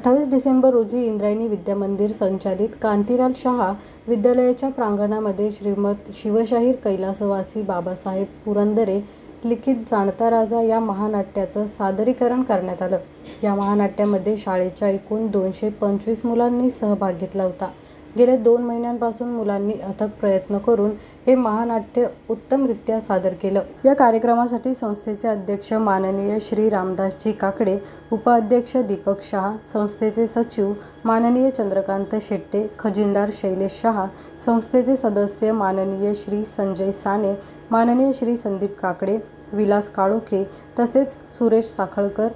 28 डिसेंबर रोजी इंद्रायणी विद्यामंदिर संचालित कांतीलाल शाह विद्यालयाच्या प्रांगणामध्ये श्रीमद शिवशाहीर कैलासवासी बाबासाहेब पुरंदरे लिखित जाणता राजा या महानाट्याचं सादरीकरण करण्यात आलं। या महानाट्यामध्ये शाळेच्या एकूण 225 मुलांनी सहभाग घेतला होता। गेल्या 2 महिन्यांपासून मुलांनी अथक प्रयत्न करून हे महानाट्य उत्तमरित्या सादर केलं। या कार्यक्रमासाठी संस्थेचे अध्यक्ष माननीय श्री रामदासजी काकडे, उपाध्यक्ष दीपक शाह, संस्थेचे सचिव माननीय चंद्रकांत शेट्टे, खजिनदार शैलेश शाह, संस्थेचे सदस्य माननीय श्री संजय साने, माननीय श्री संदीप काकडे, विलास काळोखे तसेच सुरेश साखळकर,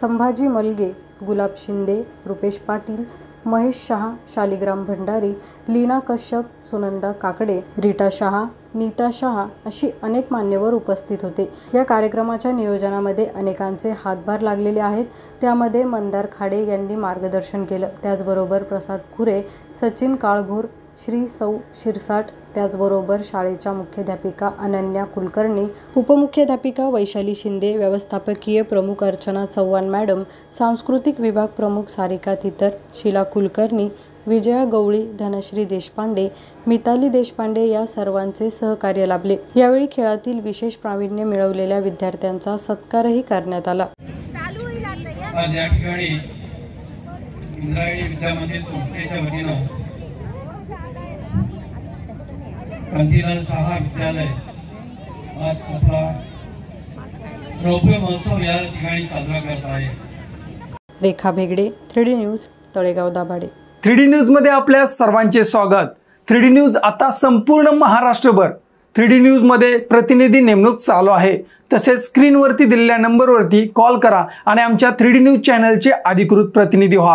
संभाजी मलगे, गुलाब शिंदे, रुपेश पाटील, महेश शाह, शालिग्राम भंडारी, लीना कश्यप, सुनंदा काकडे, रीटा शाह, नीता शाह अशी अनेक मान्यवर उपस्थित होते। या कार्यक्रमाच्या नियोजनामध्ये अनेकांचे हातभार लागलेले आहेत। त्यामध्ये मंदार खाडे यांनी मार्गदर्शन केलं। त्याचबरोबर प्रसाद खुरे, सचिन काळभोर, श्री सौ शिरसाट, त्याचबरोबर शाळेच्या मुख्याध्यापिका अनन्या कुलकर्णी, उपमुख्याध्यापिका वैशाली शिंदे, व्यवस्थापकीय प्रमुख अर्चना चव्हाण मॅडम, सांस्कृतिक विभाग प्रमुख सारिका तितर, शीला कुलकर्णी, विजया गवळी, धनश्री देशपांडे, मिताली देशपांडे या सर्वांचे सहकार्य लाभले। यावेळी खेळातील विशेष प्रावीण्य मिळवलेल्या विद्यार्थ्यांचा सत्कारही करण्यात आला। आज या ठिकाणी इंद्रायणी विद्यामंदिर संस्थेच्या वतीनं कांतीलाल शाह विद्यालय आज आपला रौप्य महोत्सव या ठिकाणी साजरा करत आहे। Rekha Bhegade, 3D news, Talegaon Dabhade. 3D news मध्ये आपल्या सर्वांचे स्वागत। 3D न्यूज आता संपूर्ण महाराष्ट्रभर 3D न्यूज मध्ये प्रतिनिधी नेमणूक चालू आहे। तसेच स्क्रीनवरती दिलेल्या नंबरवरती कॉल करा आणि आमच्या 3D न्यूज चॅनलचे अधिकृत प्रतिनिधी व्हा।